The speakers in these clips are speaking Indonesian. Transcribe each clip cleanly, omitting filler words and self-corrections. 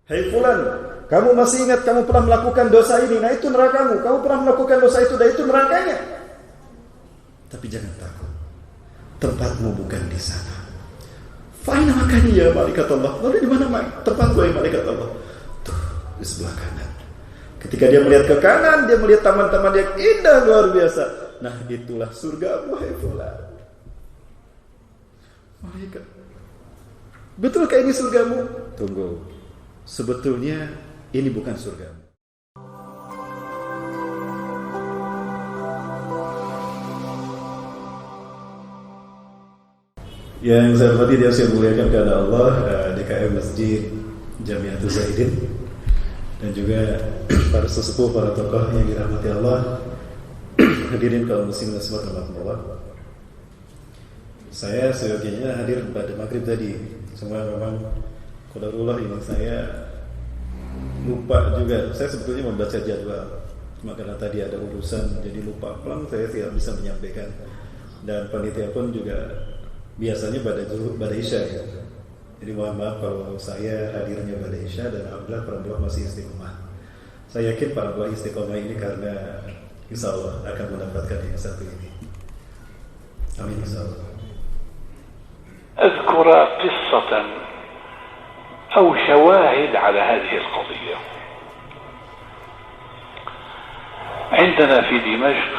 Hei fulan, kamu masih ingat kamu pernah melakukan dosa ini? Nah itu nerakamu. Kamu pernah melakukan dosa itu, dan itu nerakanya. Tapi jangan takut, tempatmu bukan di sana. Fa'ina makani ya malaikat Allah. Lalu di mana tempatku ya malaikat Allah? Tuh, di sebelah kanan. Ketika dia melihat ke kanan, dia melihat taman-taman yang indah luar biasa. Nah itulah surgamu, hai fulan. Malaikat, betulkah ini surgamu? Tunggu, sebetulnya ini bukan surgamu. Yang saya hormati dan saya muliakan kepada Allah, DKM Masjid Jamiatul Zaidin, dan juga para sesepuh, para tokoh yang dirahmati Allah, hadirin kaum muslimin rahimakumullah. Saya seyogianya hadir pada maghrib tadi. Semua memang qadarullah ini saya lupa juga. Saya sebetulnya membaca jadwal, cuma karena tadi ada urusan jadi lupa. Pelan saya tidak bisa menyampaikan. Dan panitia pun juga biasanya pada Isya ya. Jadi mohon maaf kalau saya hadirnya pada Isya, dan alhamdulillah para buah masih istiqomah. Saya yakin para buah istiqomah ini karena insya Allah akan mendapatkan yang satu ini. Amin insya Allah. أذكر قصة أو شواهد على هذه القضية. عندنا في دمشق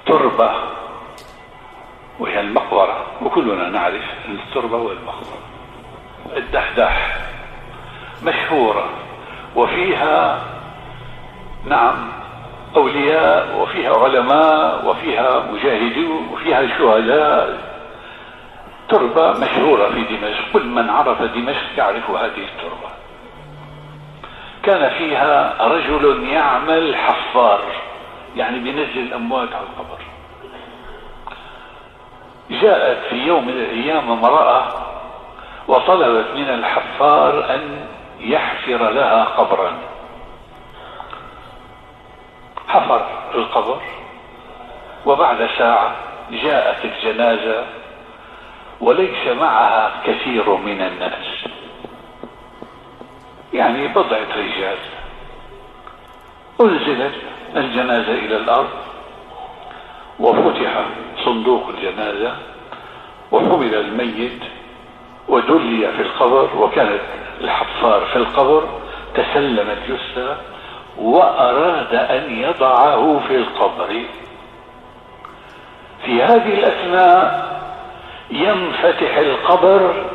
تربة وهي المقبرة، وكلنا نعرف التربة والمقبرة، الدحداح مشهورة، وفيها نعم أولياء، وفيها علماء، وفيها مجاهدون، وفيها شهداء. تربة مشهورة في دمشق، كل من عرف دمشق يعرف هذه التربة. كان فيها رجل يعمل حفار، يعني بينزل الأموات على القبر. جاءت في يوم من الأيام امرأة وطلبت من الحفار أن يحفر لها قبرا. حفر القبر، وبعد ساعة جاءت الجنازة وليس معها كثير من الناس، يعني بضعة رجال. أنزلت الجنازة إلى الأرض، وفتح صندوق الجنازة، وحمل الميت ودلي في القبر، وكانت الحفار في القبر تسلم الجثة وأراد أن يضعه في القبر. في هذه الأثناء ينفتح القبر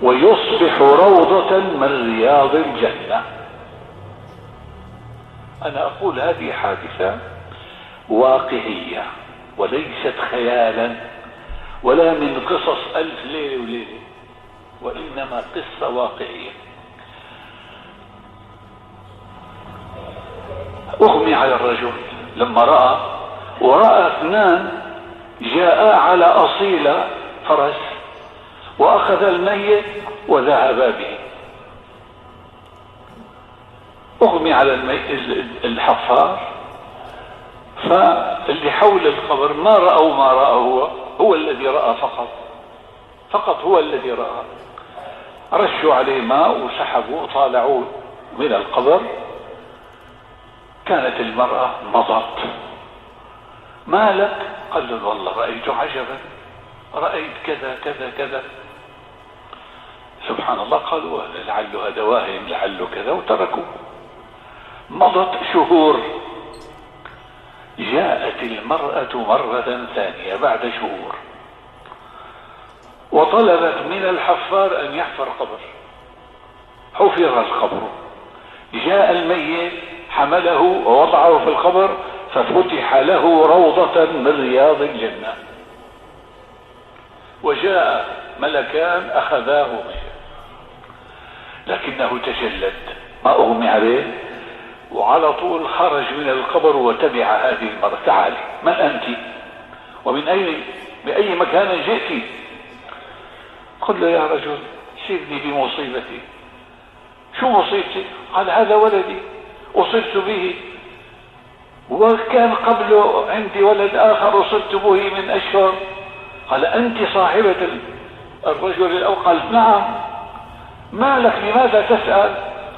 ويصبح روضة من رياض الجنة. أنا أقول هذه حادثة واقعية وليست خيالا ولا من قصص ألف ليلة وليلة، وإنما قصة واقعية. أغمي على الرجل لما ورأى اثنان جاء على أصيلة فرس وأخذ الميت وذهبا به. أغمي على الحفار، فاللي حول القبر ما رأوا هو الذي رأى فقط هو الذي رأى. رشوا عليه ماء وسحبوا وطالعوا من القبر. كانت المرأة مضت. ما لك؟ قال له والله رأيت عجبا، رأيت كذا كذا كذا. سبحان الله. قالوا لعله هذا واهم، لعله كذا، وتركوا. مضت شهور، جاءت المرأة مرة ثانية بعد شهور وطلبت من الحفار أن يحفر قبر. حفر القبر، جاء الميت حمله ووضعه في القبر، ففتح له روضة من رياض الجنة، وجاء ملكان أخذاه منه، لكنه تجلد، ما أغمي عليه، وعلى طول خرج من القبر وتبع هذه المرأة. تعالي، من أنت؟ ومن بأي مكان جئت؟ قل له يا رجل سيبني بمصيبتي. شو مصيبتي؟ قال هذا ولدي أصبت به، وكان قبله عندي ولد آخر أصبت به من أشهر. قال أنت صاحبة الرجل الأول؟ قالت نعم. ما لك لماذا تسأل؟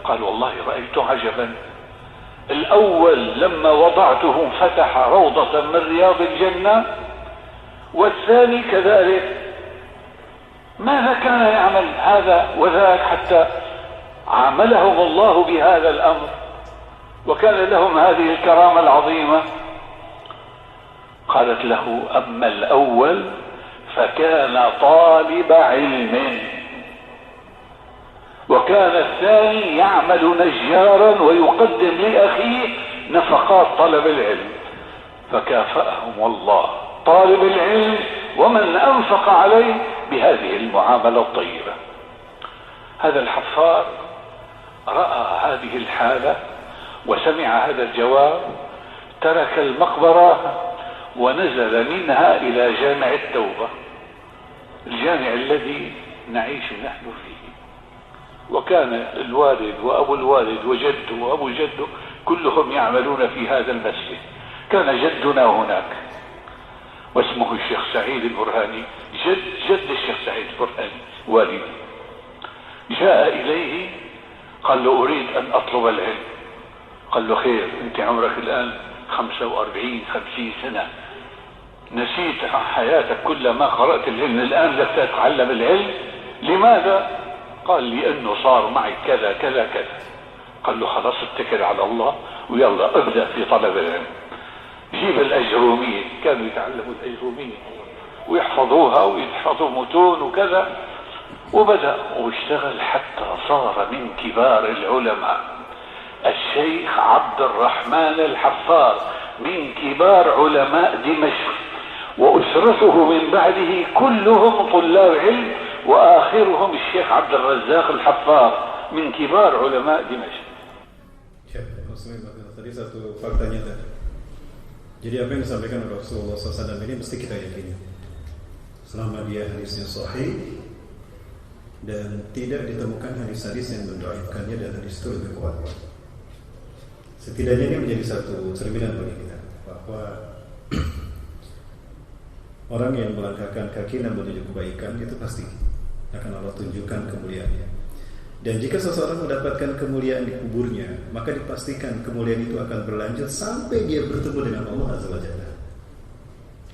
قال والله رأيت عجبا، الأول لما وضعته فتح روضة من رياض الجنة، والثاني كذلك. ماذا كان يعمل هذا وذاك حتى عاملهم الله بهذا الأمر وكان لهم هذه الكرامة العظيمة؟ قالت له أما الأول فكان طالب علم، وكان الثاني يعمل نجارا ويقدم لأخيه نفقات طلب العلم، فكافأهم الله طالب العلم ومن أنفق عليه بهذه المعاملة الطيبة. هذا الحفار رأى هذه الحالة وسمع هذا الجواب، ترك المقبرة ونزل منها إلى جامع التوبة، الجامع الذي نعيش نحن فيه. وكان الوالد وأبو الوالد وجده وأبو جده كلهم يعملون في هذا المسجد. كان جدنا هناك واسمه الشيخ سعيد البرهاني، جد الشيخ سعيد البرهاني والدي. جاء إليه قال له أريد أن أطلب العلم. قال له خير، أنت عمرك الآن 45-50 سنة، نسيت حياتك كل ما قرأت العلم، الآن لك تتعلم العلم، لماذا؟ قال لأنه صار معي كذا كذا كذا. قال له خلاص اتكل على الله ويلا ابدأ في طلب العلم. جيب الأجرومية، كانوا يتعلموا الأجرومية ويحفظوها ويحفظوا متون وكذا، وبدأ واشتغل حتى صار من كبار العلماء. الشيخ عبد الرحمن الحفار من كبار علماء دمشق، وأسرته من بعده كلهم طلاب علم، وآخرهم الشيخ عبد الرزاق الحفار من كبار علماء دمشق. Tadi satu faktanya tadi. Jadi apa yang disampaikan oleh Rasulullah SAW ini mesti kita yakini. Selama dia hadisnya sahih dan tidak ditemukan hadis-hadis yang mendhaifkannya, dan hadis itu lebih kuat. Setidaknya ini menjadi satu cerminan bagi kita bahwa orang yang melangkahkan kaki dan menuju kebaikan itu pasti akan Allah tunjukkan kemuliaannya. Dan jika seseorang mendapatkan kemuliaan di kuburnya, maka dipastikan kemuliaan itu akan berlanjut sampai dia bertemu dengan Allah Azza wa Jalla.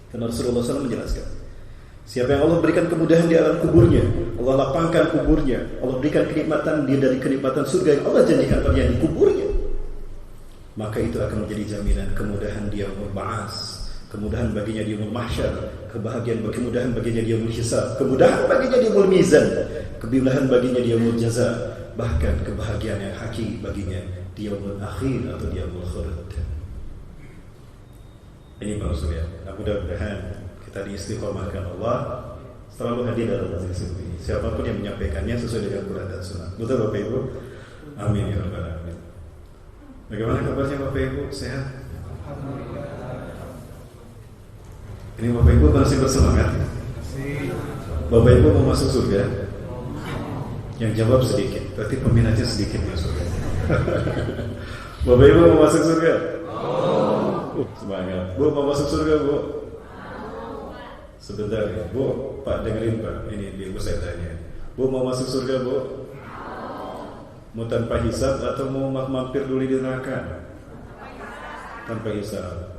Karena Rasulullah SAW menjelaskan, siapa yang Allah berikan kemudahan di alam kuburnya, Allah lapangkan kuburnya, Allah berikan kenikmatan dia dari kenikmatan surga yang Allah janjikan padanya di kuburnya, maka itu akan menjadi jaminan kemudahan dia berba'as, kemudahan baginya di yaumul mahsyar, kemudahan baginya di yaumul hisab, kemudahan baginya di yaumul mizan, kemudahan baginya di yaumul jaza, bahkan kebahagiaan yang hakiki baginya di yaumul akhir atau di yaumul khulud. Ini maksudnya. Mudah-mudahan kita diistiqomahkan Allah selalu hadir dalam majelis ini. Siapapun yang menyampaikannya sesuai dengan Quran dan Sunnah. Betul Bapak Ibu? Amin ya rabbal alamin. Bagaimana kabarnya Bapak Ibu? Sehat? Ini Bapak Ibu masih bersemangat? Bapak Ibu mau masuk surga? Yang jawab sedikit, berarti peminatnya sedikit ya surga. Bapak Ibu mau masuk surga? Semangat. Bu mau masuk surga Bu? Sebentar ya Bu, Pak dengerin Pak, ini Ibu saya tanya. Bu mau masuk surga Bu? Mau tanpa hisab atau mau mampir dulu di neraka? Tanpa hisab.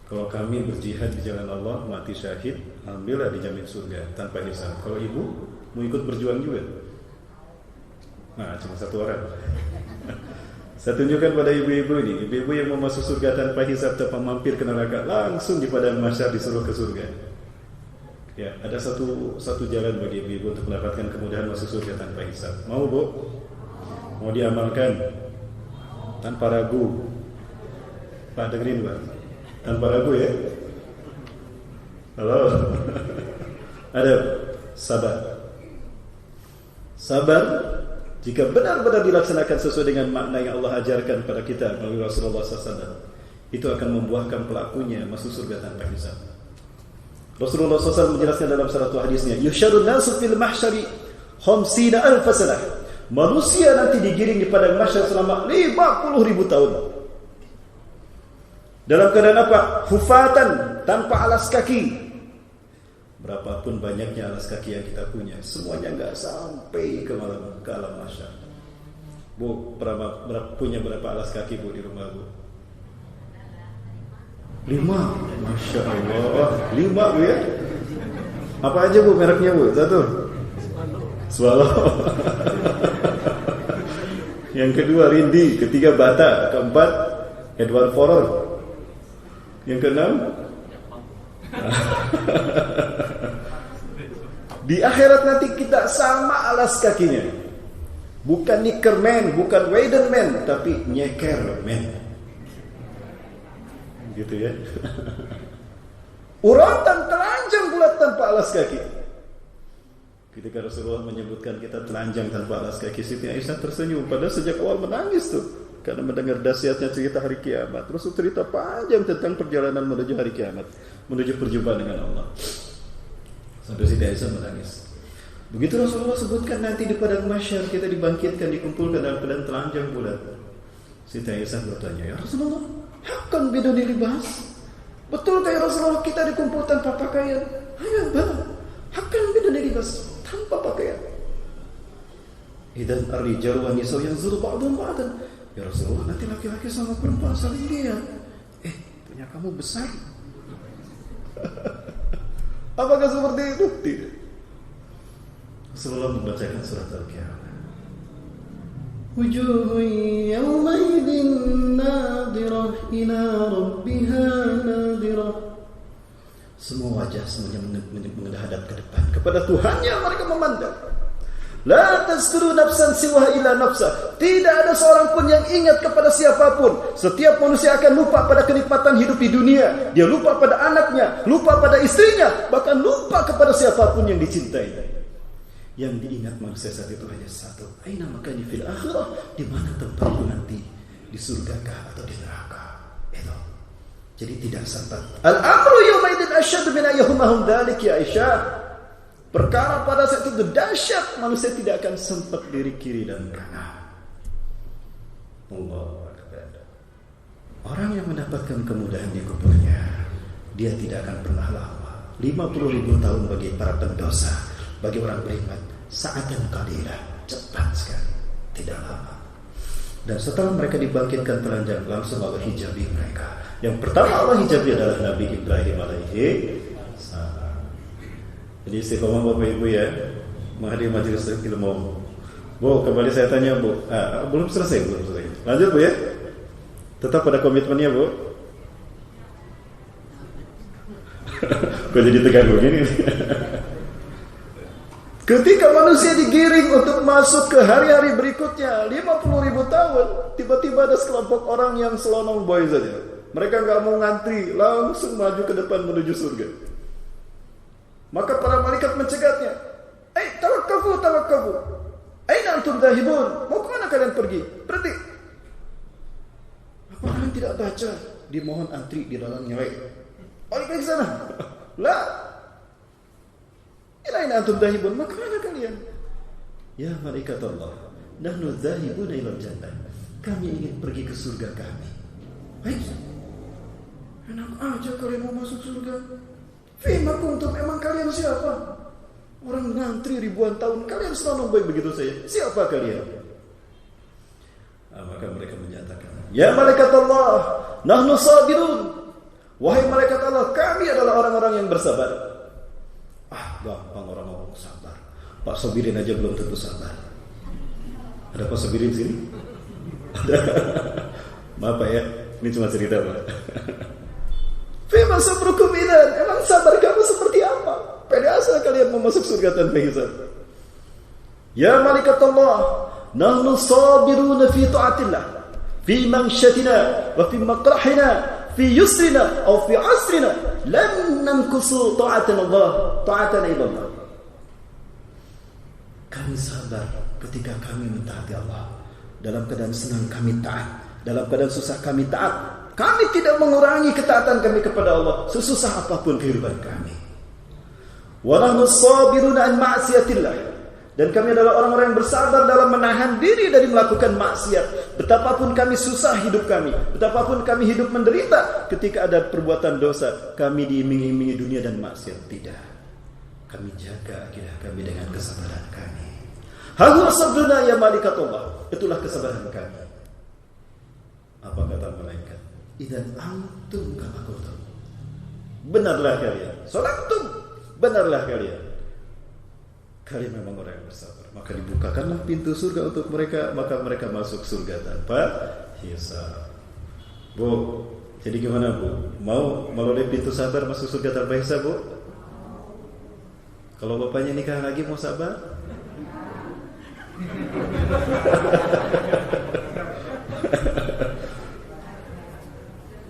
Kalau kami berjihad di jalan Allah, mati syahid, alhamdulillah dijamin surga tanpa hisab. Kalau ibu mau ikut berjuang juga, nah cuma satu orang. Saya tunjukkan pada ibu-ibu ini, ibu-ibu yang mau masuk surga tanpa hisab, tanpa mampir ke neraka, langsung di padang mahsyar disuruh ke surga. Ya, ada satu jalan bagi ibu-ibu untuk mendapatkan kemudahan masuk surga tanpa hisab. Mau Bu? Mau diamalkan tanpa ragu? Pak dengerin Pak. Tanpa ragu ya. Halo. Ada sabar. Sabar jika benar-benar dilaksanakan sesuai dengan makna yang Allah ajarkan pada kita melalui Rasulullah SAW, itu akan membuahkan pelakunya masuk surga tanpa hisab. Rasulullah SAW menjelaskan dalam satu hadisnya, yusyarun nasu fil mahsyari 50,000 sanah. Manusia nanti digiring di padang mahsyar selama 50.000 tahun. Dalam keadaan apa? Hufatan, tanpa alas kaki. Berapapun banyaknya alas kaki yang kita punya, semuanya nggak sampai ke alam mahsyar. Bu, punya berapa alas kaki Bu di rumah Bu? 5. Masya Allah, 5 Bu ya. Apa aja Bu mereknya Bu? 1 Swallow. Yang kedua Rindi, ketiga Bata, keempat Edward Forer, yang keenam di akhirat nanti kita sama alas kakinya. Bukan Nickerman, bukan Weidenman, tapi Nyekerman. Gitu ya. Urutan telanjang bulat tanpa alas kaki. Ketika Rasulullah menyebutkan kita telanjang tanpa alas kaki, Siti Aisyah tersenyum. Padahal sejak awal menangis tuh, karena mendengar dahsyatnya cerita hari kiamat. Rasul cerita panjang tentang perjalanan menuju hari kiamat, menuju perjumpaan dengan Allah. Sampai Siti Aisyah menangis. Begitu Rasulullah sebutkan nanti di padang mahsyar kita dibangkitkan, dikumpulkan dalam keadaan telanjang bulat. Siti Aisyah bertanya, ya Rasulullah, hakan biduni libas? Betul kayak Rasulullah kita dikumpul tanpa pakaian? Hanya benar. Hakan biduni libas, tanpa pakaian. Idan ar-rijal wa nisa yanzuru ba'dhum ba'dan. Ya Rasulullah, nanti laki-laki sama perempuan saling lihat. Punya kamu besar. Apakah seperti itu? Tidak. Rasulullah membacakan surat Al-Qiyamah. Wujuhun yawmaidin nadirah ila rabbiha nadirah. Semua wajah semuanya menghadap ke depan kepada Tuhannya mereka memandang. La tazkuru nafsan siwa ila nafsa. Tidak ada seorang pun yang ingat kepada siapapun. Setiap manusia akan lupa pada kenikmatan hidup di dunia. Dia lupa pada anaknya, lupa pada istrinya, bahkan lupa kepada siapapun yang dicintai. Yang diingat manusia saat itu hanya satu. Aina makani fil akhirah? Di mana tempatku nanti? Di surga kah atau di neraka? Itu. Jadi tidak sempat. Al-amru yawmaidin asyaddu min ayyuhumahum dzalik ya Aisyah. Perkara pada saat itu dahsyat, manusia tidak akan sempat diri kiri dan kanan. Allahu Akbar. Orang yang mendapatkan kemudahan di kuburnya, dia tidak akan pernah lama. 50.000 tahun bagi para pendosa, bagi orang beriman, sa'atan qalilah, cepat sekali, tidak lama. Dan setelah mereka dibangkitkan telanjang, langsung Allah hijabi mereka. Yang pertama Allah hijabi adalah Nabi Ibrahim alaihi salam. Jadi istiqomah Bapak Ibu ya, menghadiri majelis ilmu. Bu, kembali saya tanya Bu, belum selesai. Lanjut Bu ya. Tetap pada komitmennya Bu. Kok jadi tegang begini? Ketika manusia digiring untuk masuk ke hari-hari berikutnya, 50.000 tahun, tiba-tiba ada sekelompok orang yang selonong boy saja. Mereka nggak mau ngantri, langsung maju ke depan menuju surga. Maka para malaikat mencegatnya. Tawakkafu. Aina antum dhahibun? Mau kemana kalian pergi? Berhenti. Apa kalian tidak baca? Dimohon antri di dalam nyelek. Balik ke sana. La. Aina antum dhahibun? Mau kemana kalian? Ya malaikat Allah, nahnu dhahibuna ila jannah. Kami ingin pergi ke surga kami. Baik. Enak aja kalian mau masuk surga. Fima kuntum, emang kalian siapa? Orang ngantri ribuan tahun, kalian selalu baik begitu saja. Siapa kalian? Maka mereka menyatakan, ya malaikat Allah, nahnu sabirun. Wahai malaikat Allah, kami adalah orang-orang yang bersabar. Gampang orang ngomong sabar. Pak Sobirin aja belum tentu sabar. Ada Pak Sobirin sini? Ada. Maaf Pak ya, ini cuma cerita Pak. Fima sabrukum idan, emang sabar kamu seperti apa? Pede asal kalian mau masuk surga tanpa hisab. Ya malaikat Allah, nahnu sabiruna fi ta'atillah, fi mangshatina wa fi maqrahina, fi yusrina atau fi asrina, lan nankusu ta'atan Allah, ta'atan ilallah. Kami sabar ketika kami mentaati Allah. Dalam keadaan senang kami taat, dalam keadaan susah kami taat. Kami tidak mengurangi ketaatan kami kepada Allah sesusah apapun kehidupan kami. Wa nahnu sabiruna an ma'siyatillah. Dan kami adalah orang-orang yang bersabar dalam menahan diri dari melakukan maksiat. Betapapun kami susah hidup kami, betapapun kami hidup menderita, ketika ada perbuatan dosa, kami diiming-imingi dunia dan maksiat. Tidak. kami jaga akidah kami dengan kesabaran kami. Hadza sabduna ya malikatullah, itulah kesabaran kami. Apa kata malaikat? Idzan antum kama qultum. Benarlah kalian. Salatum, benarlah kalian. Kalian memang orang yang bersabar. Maka dibukakanlah pintu surga untuk mereka, maka mereka masuk surga tanpa hisab. Bu, jadi gimana Bu? Mau melalui pintu sabar masuk surga tanpa hisab, Bu? Kalau bapaknya nikah lagi mau sabar?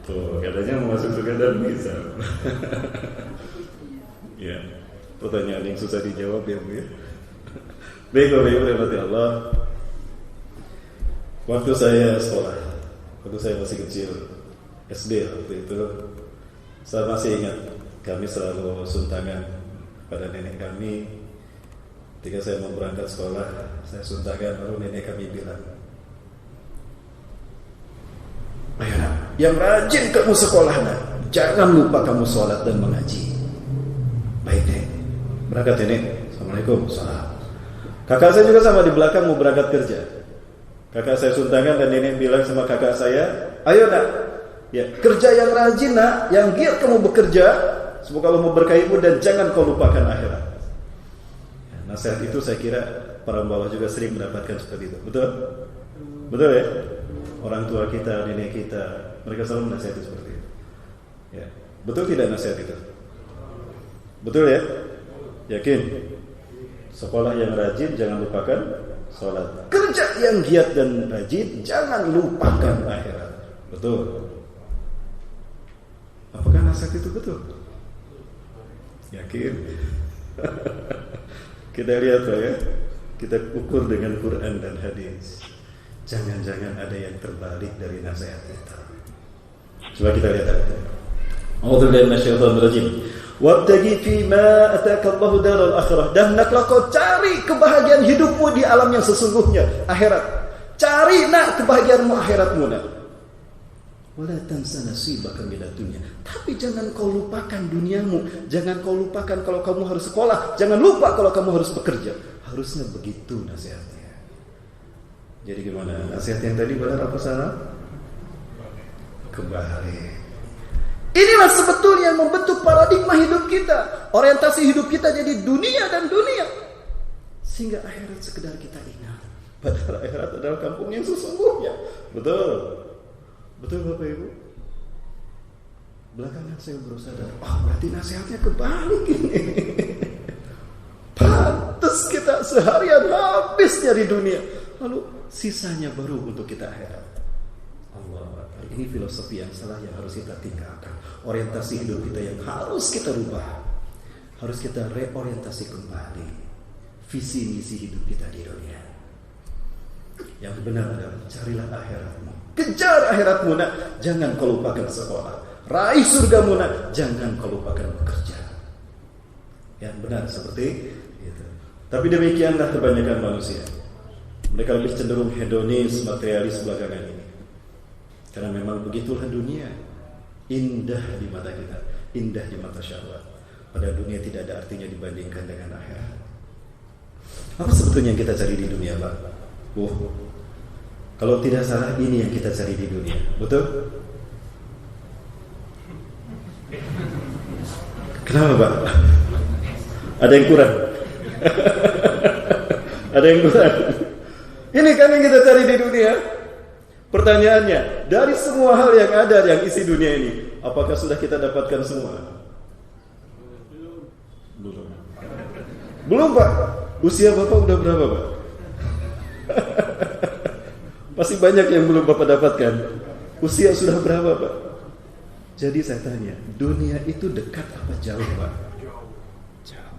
Tuh, katanya mau masuk surga dan bisa. Ya, pertanyaan yang susah dijawab ya Bu ya. Baik Bapak Ibu rahmati Allah. Waktu saya sekolah, waktu saya masih kecil, SD waktu itu, saya masih ingat kami selalu suntangan pada nenek kami. Ketika saya mau berangkat sekolah, saya suntangan, lalu nenek kami bilang, ayo nak, yang rajin kamu sekolah nak, jangan lupa kamu sholat dan mengaji. Baik nek, berangkat ya nek. Assalamualaikum, salam. Kakak saya juga sama di belakang mau berangkat kerja. Kakak saya suntangan dan nenek bilang sama kakak saya, ayo nak, ya kerja yang rajin nak, yang giat kamu bekerja, semoga Allah memberkahimu dan jangan kau lupakan akhirat. Ya, nasihat itu saya kira para bawah juga sering mendapatkan seperti itu. Betul? Betul ya? Orang tua kita, nenek kita, mereka selalu menasihati seperti itu. Ya, betul tidak nasihat itu? Betul ya? Yakin? Sekolah yang rajin jangan lupakan sholat. Kerja yang giat dan rajin jangan lupakan akhirat. Betul? Apakah nasihat itu betul? Yakin? Kita lihat ya. Kita ukur dengan Quran dan hadis. Jangan-jangan ada yang terbalik dari nasihat kita. Coba kita lihat. A'udzubillahi minasyaitonir rajim. Wabtaghi fima ataka Allahu daral akhirah, dan hendaklah kau cari kebahagiaan hidupmu di alam yang sesungguhnya, akhirat. Cari nak kebahagiaanmu akhiratmu nak. Wala tansa nasibaka minad dunya. Tapi jangan kau lupakan duniamu, jangan kau lupakan kalau kamu harus sekolah, jangan lupa kalau kamu harus bekerja. Harusnya begitu nasihatnya. Jadi gimana? Nasihat yang tadi benar apa salah? Kebalik. Inilah sebetulnya yang membentuk paradigma hidup kita. Orientasi hidup kita jadi dunia dan dunia. Sehingga akhirat sekedar kita ingat. Padahal akhirat adalah kampung yang sesungguhnya. Betul. Betul Bapak Ibu. Belakangan saya baru sadar, berarti nasihatnya kebalik ini. Pantes kita seharian habis nyari dunia, lalu sisanya baru untuk kita akhirat. Allah, ini filosofi yang salah yang harus kita tinggalkan. Orientasi hidup kita yang harus kita rubah. Harus kita reorientasi kembali visi misi hidup kita di dunia. Yang benar adalah carilah akhiratmu. Kejar akhiratmu nak, jangan kau lupakan sekolah. Raih surgamu nak, jangan kau lupakan bekerja. Yang benar seperti itu. Tapi demikianlah kebanyakan manusia. Mereka lebih cenderung hedonis, materialis belakangan ini. Karena memang begitulah dunia. Indah di mata kita, indah di mata syahwat. Pada dunia tidak ada artinya dibandingkan dengan akhirat. Apa sebetulnya yang kita cari di dunia, Pak? Kalau tidak salah ini yang kita cari di dunia. Betul? Kenapa, Pak? Ada yang kurang? Ada yang kurang? Ini kan yang kita cari di dunia. Pertanyaannya, dari semua hal yang ada yang isi dunia ini, apakah sudah kita dapatkan semua? Belum. Belum, Pak. Usia Bapak udah berapa, Pak? Masih banyak yang belum Bapak dapatkan. Usia sudah berapa, Pak? Jadi saya tanya, dunia itu dekat apa jauh, Pak? Jauh.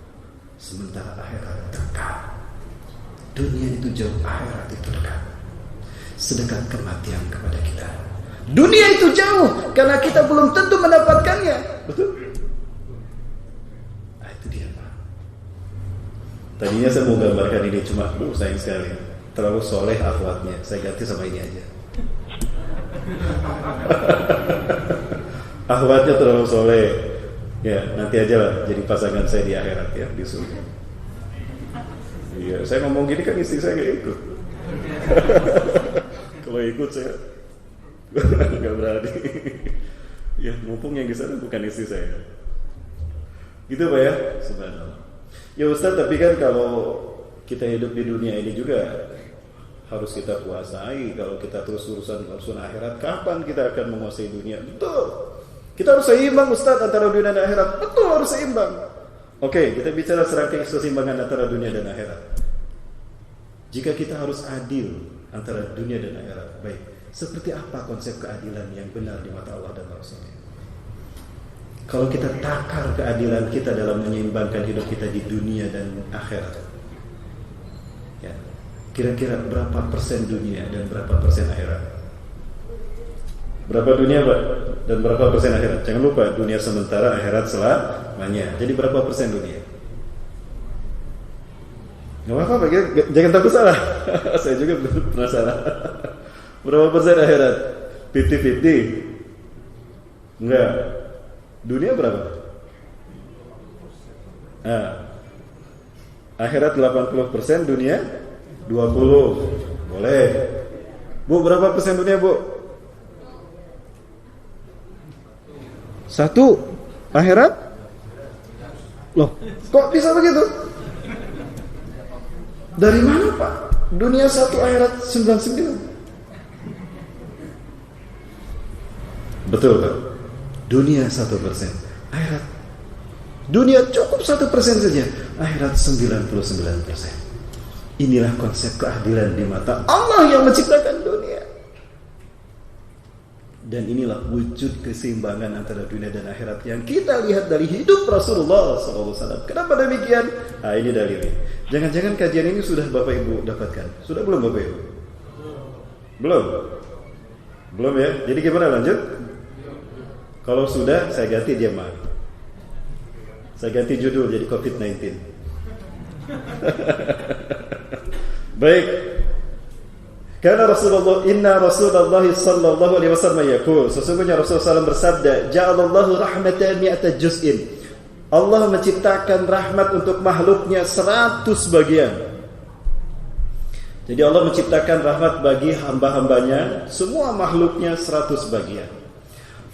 Sementara akhirat dekat. Dunia itu jauh, akhirat itu dekat. Sedekat kematian kepada kita. Dunia itu jauh karena kita belum tentu mendapatkannya. Betul? Nah, itu dia, Pak. Tadinya saya mau gambarkan ini, cuma sayang sekali terlalu soleh akhwatnya. Saya ganti sama ini aja. Akhwatnya terlalu soleh. Ya, nanti aja lah jadi pasangan saya di akhirat ya, di surga. Iya, saya ngomong gini kan istri saya nggak ikut. Kalau ikut saya nggak berani. Ya, mumpung yang di sana bukan istri saya. Gitu Pak ya, subhanallah. Ya Ustaz, tapi kan kalau kita hidup di dunia ini juga harus kita kuasai. Kalau kita terus urusan akhirat, kapan kita akan menguasai dunia? Betul. Kita harus seimbang Ustaz antara dunia dan akhirat. Betul, harus seimbang. Oke, kita bicara serangkaian keseimbangan antara dunia dan akhirat. Jika kita harus adil antara dunia dan akhirat, baik, seperti apa konsep keadilan yang benar di mata Allah dan Rasulnya? Kalau kita takar keadilan kita dalam menyeimbangkan hidup kita di dunia dan akhirat, ya, kira-kira berapa persen dunia dan berapa persen akhirat? Berapa dunia Pak? Dan berapa persen akhirat? Jangan lupa, dunia sementara, akhirat selamanya. Jadi berapa persen dunia? Gak apa-apa, jangan takut salah. Saya juga pernah salah. Berapa persen akhirat? 50-50? Enggak. Dunia berapa? Akhirat 80%, dunia 20%. Boleh. Bu, berapa persen dunia, Bu? 1. Akhirat? Loh, kok bisa begitu? Dari mana Pak? Dunia 1, akhirat 99. Betul Pak. Dunia 1%, akhirat. Dunia cukup 1% saja, akhirat 99%. Inilah konsep keadilan di mata Allah yang menciptakan dunia. Dan inilah wujud keseimbangan antara dunia dan akhirat yang kita lihat dari hidup Rasulullah SAW. Kenapa demikian? Nah, ini dalilnya. Jangan-jangan kajian ini sudah Bapak Ibu dapatkan? Sudah belum Bapak Ibu? Belum? Belum ya? Jadi gimana lanjut? Kalau sudah, saya ganti dia mah. Saya ganti judul jadi COVID-19. Baik. Karena Inna Rasulullah sallallahu alaihi wasallam yaqul, sesungguhnya Rasulullah SAW bersabda, ja'alallahu rahmatan mi'ata juz'in. Allah menciptakan rahmat untuk makhluknya 100 bagian. Jadi Allah menciptakan rahmat bagi hamba-hambanya, semua makhluknya 100 bagian.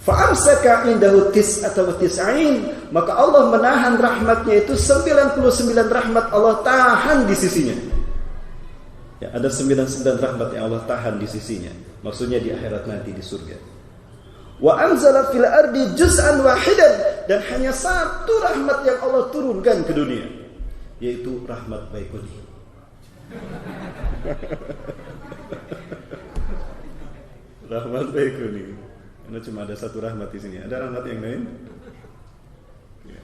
Fa'amsaka indahu tis'ata wa tis'ain, maka Allah menahan rahmatnya itu 99 rahmat Allah tahan di sisinya. Ya, ada 99 rahmat yang Allah tahan di sisinya. Maksudnya di akhirat nanti di surga. Wa anzala fil ardi juz'an wahidan, dan hanya 1 rahmat yang Allah turunkan ke dunia, yaitu rahmat Baikuni. Rahmat Baikuni. Karena cuma ada 1 rahmat di sini. Ada rahmat yang lain? Ya.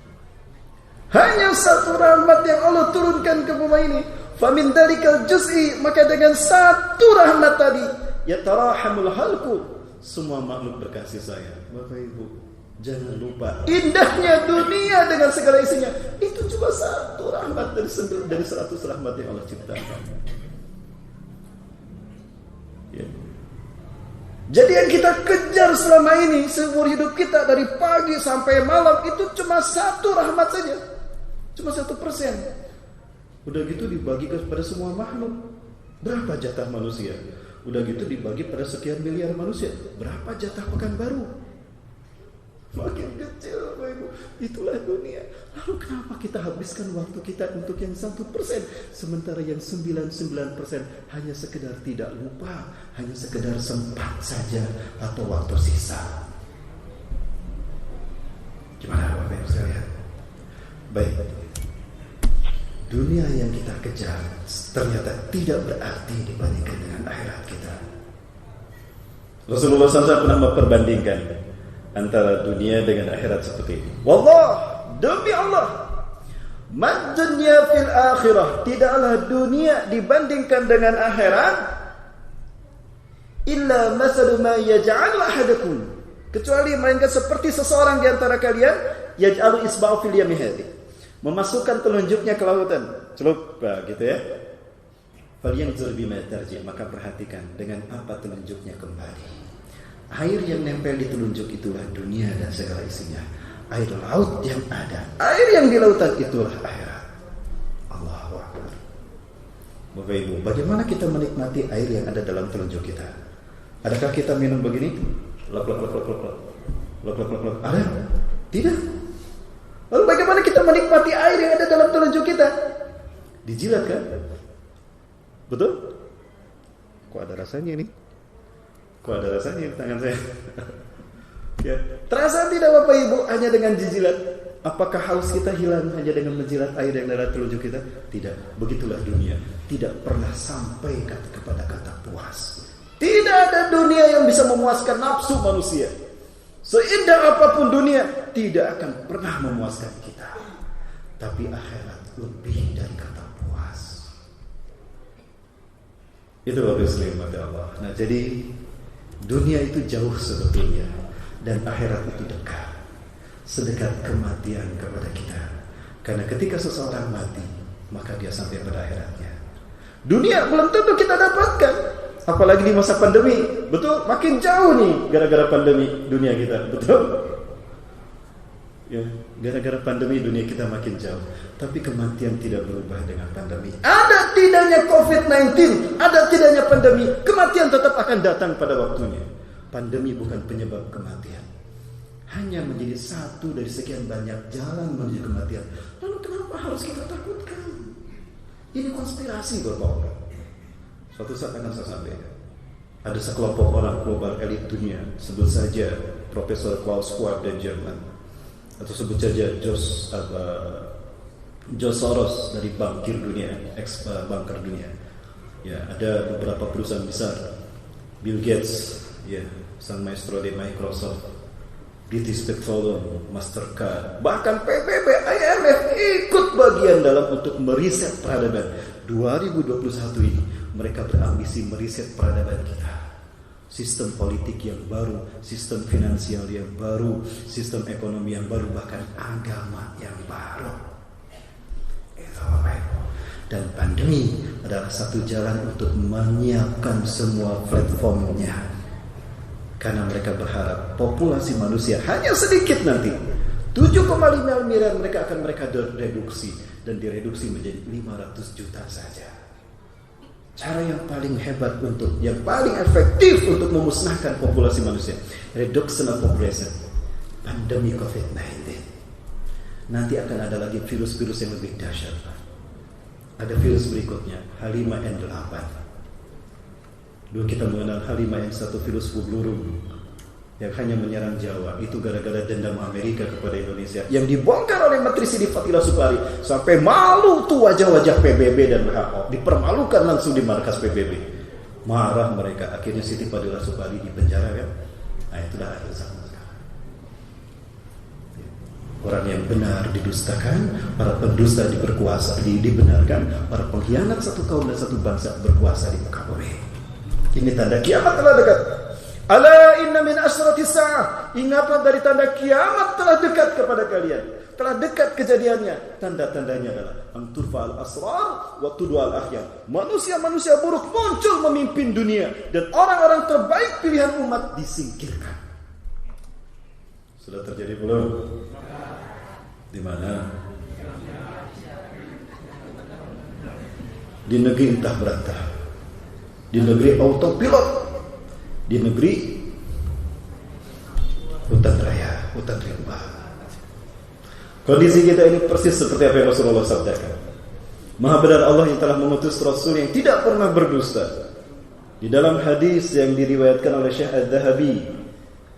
Hanya 1 rahmat yang Allah turunkan ke bumi ini. Famin dalikal juz'i, maka dengan 1 rahmat tadi yatarahamul halqu, semua makhluk berkasih sayang. Bapak Ibu, jangan lupa indahnya dunia dengan segala isinya. Itu cuma 1 rahmat dari 100 rahmat yang Allah ciptakan. Ya. Jadi yang kita kejar selama ini seumur hidup kita dari pagi sampai malam itu cuma 1 rahmat saja. Cuma 1%. Udah gitu dibagi kepada semua makhluk. Berapa jatah manusia? Udah gitu dibagi pada sekian miliar manusia. Berapa jatah Pekanbaru? Makin kecil Bapak Ibu. Itulah dunia. Lalu kenapa kita habiskan waktu kita untuk yang 1%, sementara yang 99% hanya sekedar tidak lupa, hanya sekedar sempat saja atau waktu sisa? Gimana Bapak Ibu sekalian? Baik. Dunia yang kita kejar ternyata tidak berarti dibandingkan dengan akhirat kita. Rasulullah SAW pernah memperbandingkan antara dunia dengan akhirat seperti ini. Wallah, demi Allah, mad dunya fil akhirah, tidaklah dunia dibandingkan dengan akhirat illa masalu ma yaj'alu ahadakum, kecuali melainkan seperti seseorang di antara kalian yaj'alu isba'u fil yami hadhi, memasukkan telunjuknya ke lautan, celup gitu ya. Falyanzur bima tarji, maka perhatikan dengan apa telunjuknya kembali. Air yang nempel di telunjuk itulah dunia dan segala isinya. air laut yang ada. Air yang di lautan itulah akhirat. Allahu Akbar. Bapak Ibu, bagaimana kita menikmati air yang ada dalam telunjuk kita? Adakah kita minum begini? Lok lok lok lok lok lok. Lok lok lok lok. Ada? Tidak. Lalu bagaimana kita menikmati air yang ada dalam telunjuk kita? Dijilat kan? Betul? Kok ada rasanya ini? Kok ada rasanya di tangan saya? Ya. Terasa tidak Bapak Ibu hanya dengan dijilat? Apakah haus kita hilang hanya dengan menjilat air yang ada dalam telunjuk kita? Tidak. Begitulah dunia. Tidak pernah sampai kepada kata puas. Tidak ada dunia yang bisa memuaskan nafsu manusia. Seindah apapun dunia, tidak akan pernah memuaskan kita. Tapi akhirat lebih dari kata puas. Itu Bapak Muslim Allah. Nah, jadi dunia itu jauh sebetulnya, dan akhirat itu dekat. Sedekat kematian kepada kita. Karena ketika seseorang mati, maka dia sampai pada akhiratnya. Dunia belum tentu kita dapatkan, apalagi di masa pandemi. Betul? Makin jauh nih gara-gara pandemi dunia kita. Betul? Ya, gara-gara pandemi dunia kita makin jauh. Tapi kematian tidak berubah dengan pandemi. Ada tidaknya COVID-19, ada tidaknya pandemi, kematian tetap akan datang pada waktunya. Pandemi bukan penyebab kematian, hanya menjadi satu dari sekian banyak jalan menuju kematian. Lalu kenapa harus kita takutkan? Ini konspirasi Bapak. Suatu saat akan saya sampaikan. Ada sekelompok orang global elit dunia, sebut saja Profesor Klaus Schwab dari Jerman, atau sebut saja George Soros dari bankir dunia, ex-banker dunia. Ya, ada beberapa perusahaan besar, Bill Gates, ya, sang maestro di Microsoft, British Petroleum, Mastercard, bahkan PBB, IMF ikut bagian dalam untuk meriset peradaban. 2021 ini mereka berambisi meriset peradaban kita. Sistem politik yang baru, sistem finansial yang baru, sistem ekonomi yang baru, bahkan agama yang baru. Itu Bapak Ibu. Dan pandemi adalah satu jalan untuk menyiapkan semua platformnya. Karena mereka berharap populasi manusia hanya sedikit nanti. 7,5 miliar mereka akan reduksi, dan direduksi menjadi 500 juta saja. Cara yang paling hebat yang paling efektif untuk memusnahkan populasi manusia, reduction of population, pandemi COVID-19. Nanti akan ada lagi virus-virus yang lebih dahsyat. Ada virus berikutnya, H5N8. Dulu kita mengenal H5N1, virus flu burung yang hanya menyerang Jawa. Itu gara-gara dendam Amerika kepada Indonesia, yang dibongkar oleh Menteri Siti Fadila Supari. Sampai malu tuh wajah-wajah PBB dan WHO, dipermalukan langsung di markas PBB. Marah mereka, akhirnya Siti Fadila Supari dipenjara kan. Nah, itulah akhir zaman sekarang. Orang yang benar didustakan, para pendusta dibenarkan, para pengkhianat satu kaum dan satu bangsa berkuasa di muka bumi. Ini tanda kiamat telah dekat. Ala inna min asratis sa'ah. Ingatlah dari tanda kiamat telah dekat kepada kalian. Telah dekat kejadiannya. Tanda-tandanya adalah anturfa'al asrar wa tudwa'al akhyar. Manusia-manusia buruk muncul memimpin dunia, dan orang-orang terbaik pilihan umat disingkirkan. Sudah terjadi belum? Di mana? Di negeri entah berantah. Di negeri autopilot, di negeri hutan raya, hutan rimba. Kondisi kita ini persis seperti apa yang Rasulullah sabdakan. Maha benar Allah yang telah mengutus Rasul yang tidak pernah berdusta. Di dalam hadis yang diriwayatkan oleh Syekh Al-Dhahabi,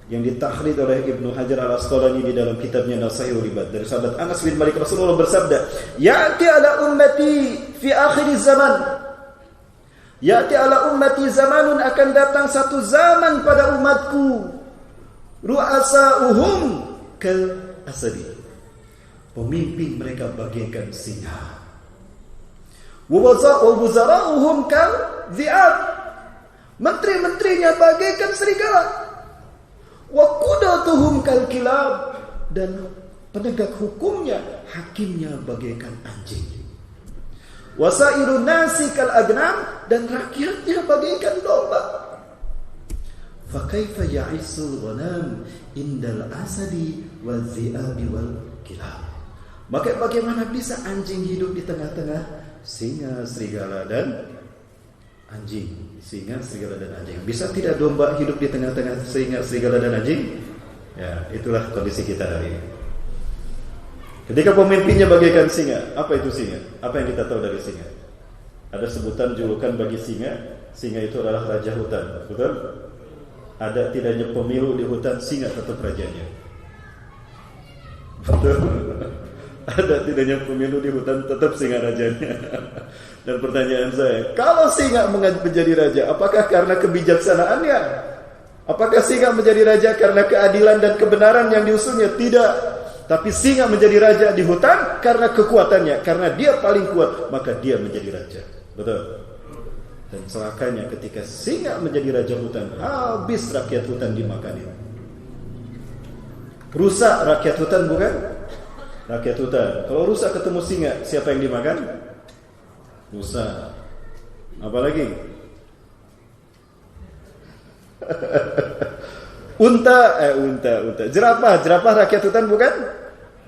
yang ditakhrij oleh Ibnu Hajar Al-Asqalani di dalam kitabnya Nasihul Ibad, dari sahabat Anas bin Malik, Rasulullah bersabda, "Ya'ti ala ummati fi akhir zaman." Ya'ti ala ummati zamanun, akan datang satu zaman pada umatku, ru'asa'uhum kal asadi, pemimpin mereka bagaikan singa, wa wuzara'uhum kal dhi'ab, menteri-menterinya bagaikan serigala, wa qudatuhum kal kilab, dan penegak hukumnya, hakimnya bagaikan anjing, wasairun nasi kal agnam, dan rakyatnya bagaikan domba. kaifa ya'isul ghanam indal asadi wal dhi'abi wal kilab. Maka bagaimana bisa anjing hidup di tengah-tengah singa, serigala dan anjing? Singa, serigala dan anjing. Bisa tidak domba hidup di tengah-tengah singa, serigala dan anjing? Ya, itulah kondisi kita hari ini. Ketika pemimpinnya bagaikan singa, apa itu singa? Apa yang kita tahu dari singa? Ada sebutan julukan bagi singa. Singa itu adalah raja hutan, betul? Ada tidaknya pemilu di hutan, singa tetap rajanya. Betul. Ada tidaknya pemilu di hutan, tetap singa rajanya. Dan pertanyaan saya, kalau singa menjadi raja, apakah karena kebijaksanaannya? Apakah singa menjadi raja karena keadilan dan kebenaran yang diusulnya? Tidak. Tapi singa menjadi raja di hutan karena kekuatannya. Karena dia paling kuat, maka dia menjadi raja. Betul. Dan celakanya ketika singa menjadi raja hutan, habis rakyat hutan dimakani. Rusak rakyat hutan, bukan? Rakyat hutan. Kalau rusak ketemu singa, siapa yang dimakan? Rusak. Apalagi? Unta. Jerapah rakyat hutan, bukan?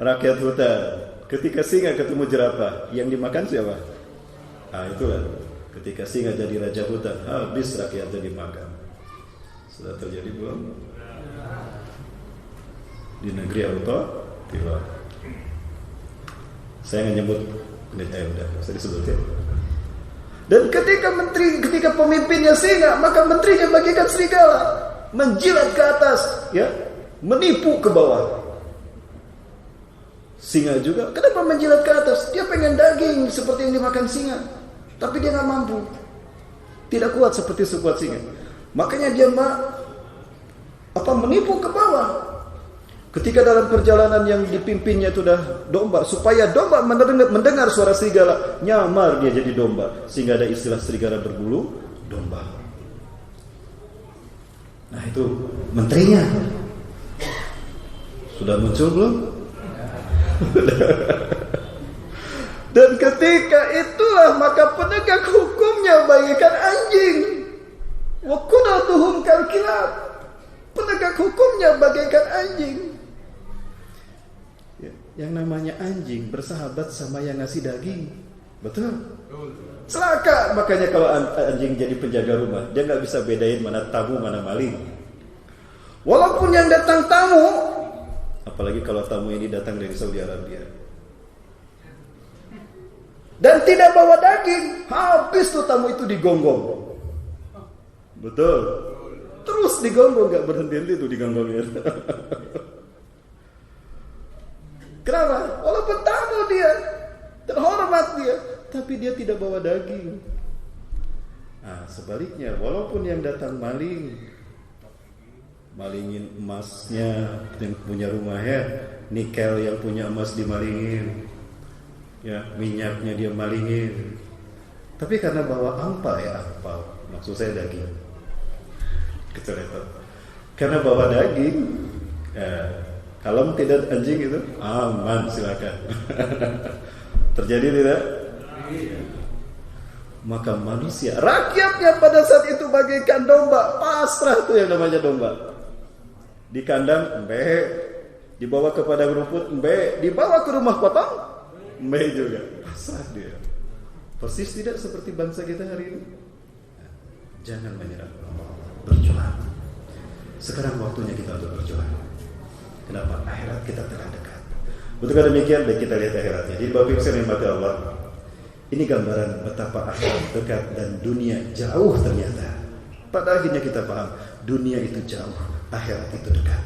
Rakyat hutan. Ketika singa ketemu jerapah, yang dimakan siapa? Itulah. Ketika singa jadi raja hutan, habis rakyatnya dimakan. Sudah terjadi belum? Di negeri auto, tidak. Saya nggak nyebut, udah, saya disebut ya. Dan ketika pemimpinnya singa, maka menterinya bagikan serigala, menjilat ke atas, ya, menipu ke bawah. Singa juga, kenapa menjilat ke atas? Dia pengen daging seperti yang dimakan singa. Tapi dia nggak mampu, tidak kuat seperti sekuat singa. Makanya dia menipu ke bawah. Ketika dalam perjalanan yang dipimpinnya itu sudah domba, supaya domba mendengar suara serigala, nyamar dia jadi domba, sehingga ada istilah serigala berbulu domba. Nah itu menterinya sudah muncul belum? Dan ketika itulah maka penegak hukumnya bagaikan anjing. Wa qudatuhum kal kilab. Penegak hukumnya bagaikan anjing. Ya, yang namanya anjing bersahabat sama yang ngasih daging. Betul? Celaka. Makanya kalau anjing jadi penjaga rumah, dia nggak bisa bedain mana tamu mana maling. Walaupun yang datang tamu, apalagi kalau tamu ini datang dari Saudi Arabia, dan tidak bawa daging, habis tuh tamu itu digonggong. Betul. Terus digonggong, gak berhenti-henti tuh digonggongnya. Kenapa? Walaupun tamu dia, terhormat dia, tapi dia tidak bawa daging. Nah, sebaliknya, walaupun yang datang malingin emasnya, yang punya rumahnya, nikel yang punya emas dimalingin. Ya, minyaknya dia malingin. Tapi karena bawa ampal, maksud saya daging. Keceletot. Karena bawa daging, kalau tidak anjing itu aman, silakan. Terjadi tidak? Maka manusia, rakyatnya pada saat itu bagaikan domba, pasrah tuh yang namanya domba. Di kandang, dibawa ke padang rumput, dibawa ke rumah potong, juga pasrah dia. Persis tidak seperti bangsa kita hari ini. Jangan menyerah, berjuang. Sekarang waktunya kita untuk berjuang. Kenapa? Akhirat kita telah dekat. Betul demikian, baik kita lihat akhiratnya. Jadi Bapak Ibu sekalian mati Allah, ini gambaran betapa akhirat dekat dan dunia jauh ternyata. Pada akhirnya kita paham, dunia itu jauh, akhirat itu dekat.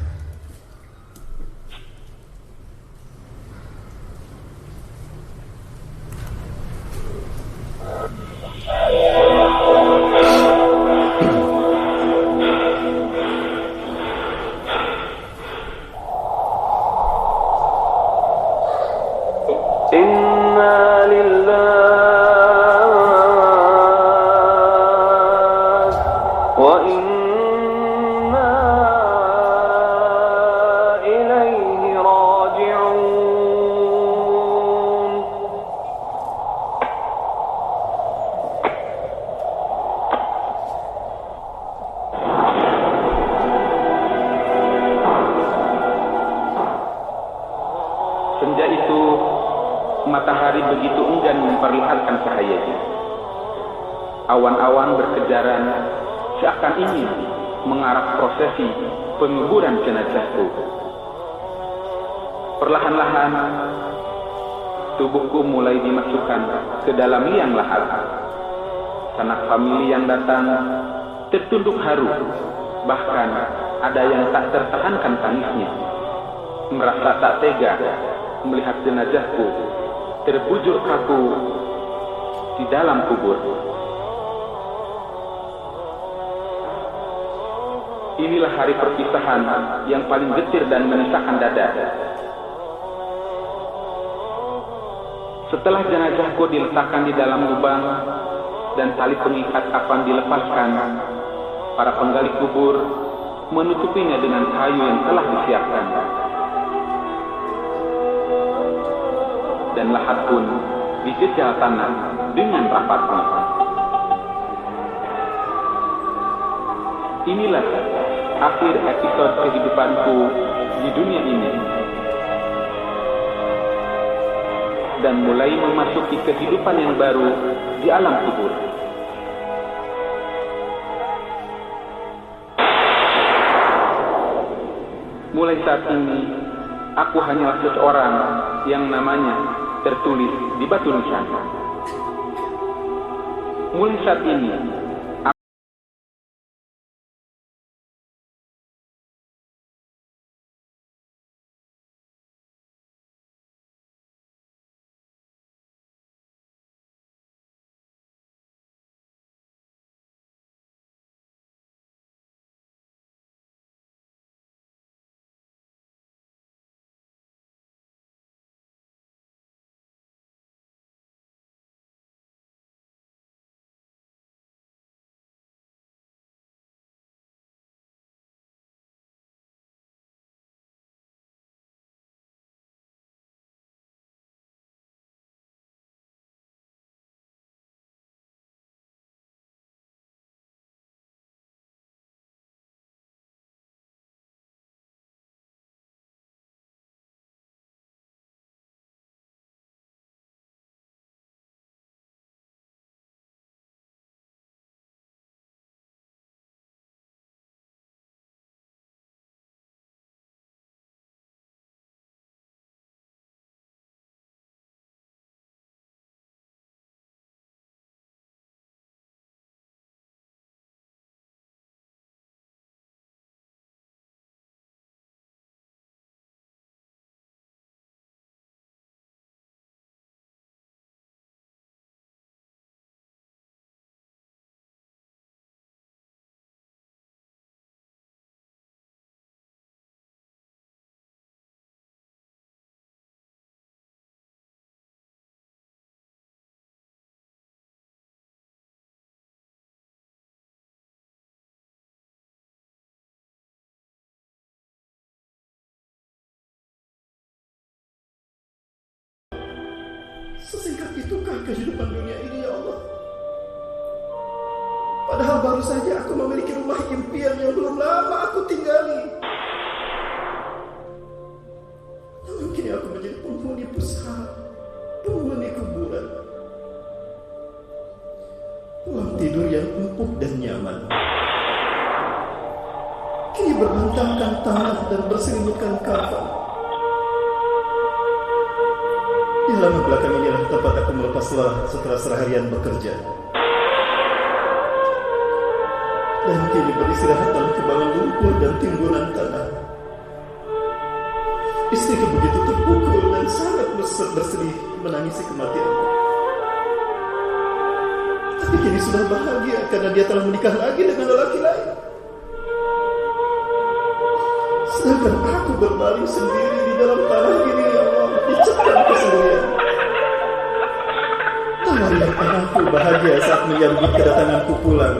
matahari begitu enggan memperlihatkan cahayanya. Awan-awan berkejaran seakan ingin mengarak prosesi penguburan jenazahku. Perlahan-lahan tubuhku mulai dimasukkan ke dalam liang lahat. Sanak famili yang datang tertunduk haru, bahkan ada yang tak tertahankan tangisnya, merasa tak tega melihat jenazahku terbujur kaku di dalam kubur. Inilah hari perpisahan yang paling getir dan menisahkan dada. Setelah jenazahku diletakkan di dalam lubang dan tali pengikat kafan dilepaskan, para penggali kubur menutupinya dengan kayu yang telah disiapkan. Dan lahat pun dijejal tanah dengan rapatnya. Inilah akhir episode kehidupanku di dunia ini, dan mulai memasuki kehidupan yang baru di alam kubur. Mulai saat ini, aku hanyalah seseorang yang namanya tertulis di batu nisan. Mulai saat ini, sesingkat itukah kehidupan dunia ini, ya Allah? Padahal baru saja aku memiliki rumah impian yang belum lama aku tinggali. Namun kini aku menjadi penghuni pusara, penghuni kuburan. Ruang tidur yang empuk dan nyaman kini berbentangkan tanah dan berselimutkan kafan. Di halaman belakang inilah tempat aku melepas lelah setelah seharian bekerja. Dan kini beristirahat dalam kubangan lumpur dan timbunan tanah. Istriku begitu terpukul dan sangat bersedih menangisi kematianku. Tapi kini sudah bahagia karena dia telah menikah lagi dengan lelaki lain. Sedangkan aku berbaring sendiri di dalam tanah ini, ya Allah, dicekam kesendirian. Tawarilah aku bahagia saat menyambut kedatanganku pulang.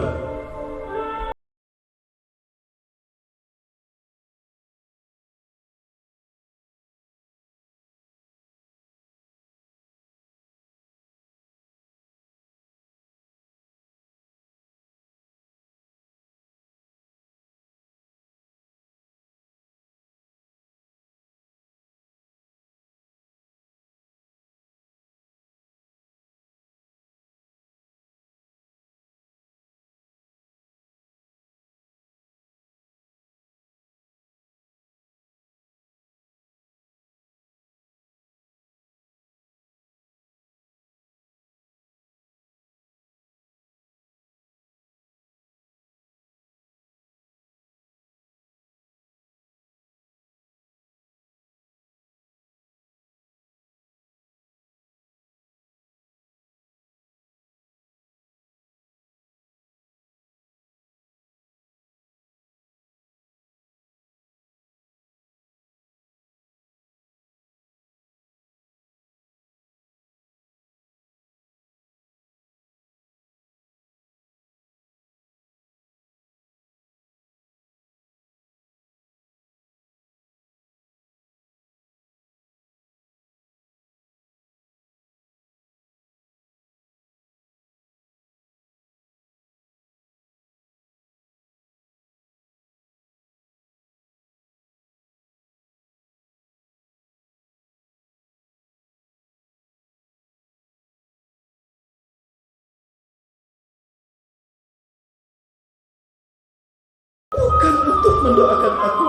bukan untuk mendoakan aku.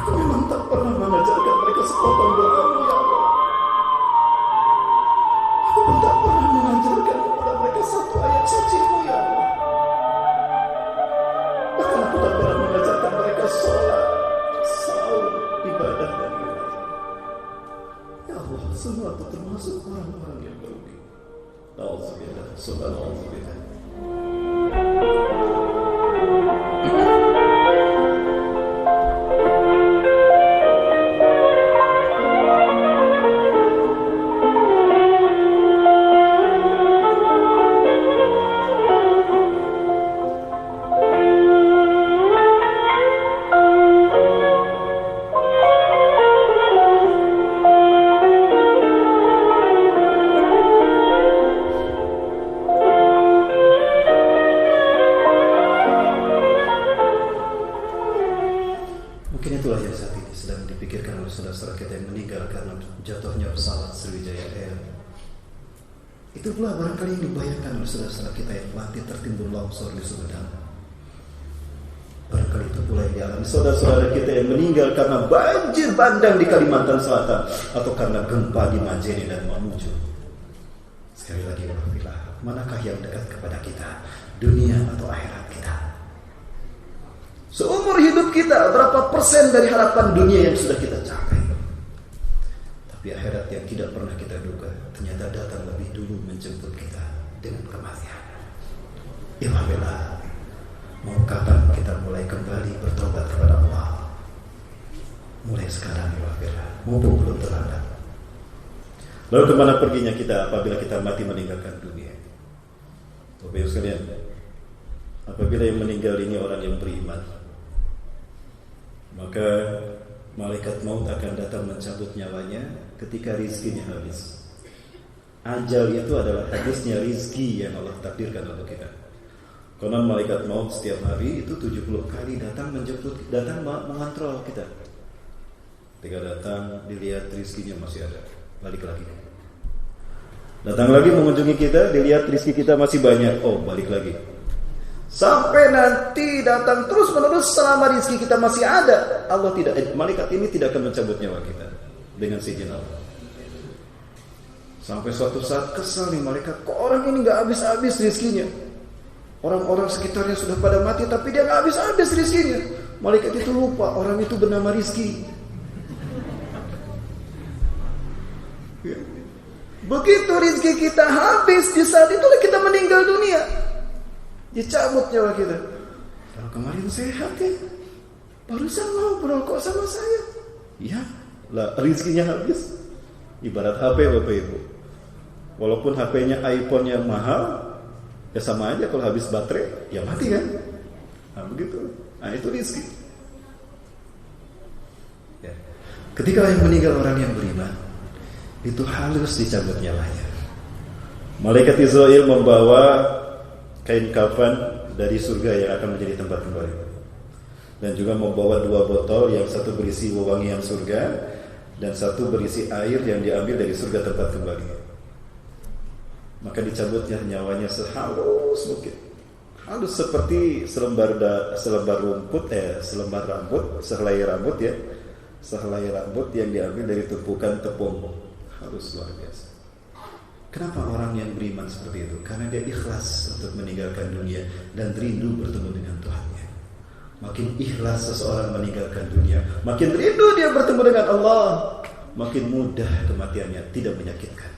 Aku memang tak pernah mengajarkan mereka sepotong doamu, ya Allah. Aku pun tak pernah mengajarkan kepada mereka satu ayat suci-Mu, ya Allah. Bahkan aku tak pernah mengajarkan mereka sholat, saum, ibadah, dan ibadah. Ya Allah, semua itu termasuk orang-orang yang merugi. Na'udzubillah, subhanallah. Itu pula barangkali yang dibayangkan oleh saudara-saudara kita yang mati tertimbun longsor di Sumedang. Barangkali itu pula yang dialami saudara-saudara kita yang meninggal karena banjir bandang di Kalimantan Selatan atau karena gempa di Majene dan Mamuju. Sekali lagi, Alhamdulillah, manakah yang dekat kepada kita, dunia atau akhirat kita? Seumur hidup kita, berapa persen dari harapan dunia yang sudah kita capai? Tapi akhirat yang tidak pernah kita duga ternyata datang lebih dulu menjemput kita dengan kematian. Alhamdulillah, mau kapan kita mulai kembali bertobat kepada Allah? Mulai sekarang, alhamdulillah, mumpung belum terlambat. Lalu kemana perginya kita apabila kita mati meninggalkan dunia? Bapak Ibu sekalian, apabila yang meninggal ini orang yang beriman, maka malaikat maut akan datang mencabut nyawanya ketika rizkinya habis. Ajal itu adalah habisnya rizki yang Allah takdirkan untuk kita. Konon malaikat maut setiap hari itu 70 kali datang menjemput, datang mengontrol kita. Ketika datang, dilihat rizkinya masih ada, balik lagi. Datang lagi mengunjungi kita, dilihat rizki kita masih banyak, oh balik lagi. Sampai nanti datang terus menerus selama rizki kita masih ada. Allah tidak, malaikat ini tidak akan mencabut nyawa kita dengan seizin Allah. Sampai suatu saat kesal nih malaikat, kok orang ini gak habis-habis rizkinya. Orang-orang sekitarnya sudah pada mati, tapi dia gak habis-habis rizkinya. Malaikat itu lupa orang itu bernama Rizki. Begitu rizki kita habis, di saat itulah kita meninggal dunia, dicabut nyawa kita. Kalau kemarin sehat ya, barusan ngobrol kok sama saya. Ya, lah rizkinya habis. Ibarat HP Bapak Ibu. Walaupun HP-nya iPhone yang mahal, ya sama aja kalau habis baterai, ya mati kan? Nah begitu. Nah itu rizki. Ya. Ketika yang meninggal orang yang beriman, itu halus dicabut nyawanya. Malaikat Israel membawa kain kafan dari surga yang akan menjadi tempat kembali, dan juga membawa 2 botol, yang satu berisi wewangian surga dan satu berisi air yang diambil dari surga tempat kembali. Maka dicabutnya nyawanya sehalus mungkin, halus seperti selembar rambut, sehelai rambut ya, sehelai rambut yang diambil dari tumpukan tepung, halus luar biasa. Kenapa orang yang beriman seperti itu? Karena dia ikhlas untuk meninggalkan dunia dan rindu bertemu dengan Tuhannya. Makin ikhlas seseorang meninggalkan dunia, makin rindu dia bertemu dengan Allah, makin mudah kematiannya, tidak menyakitkan.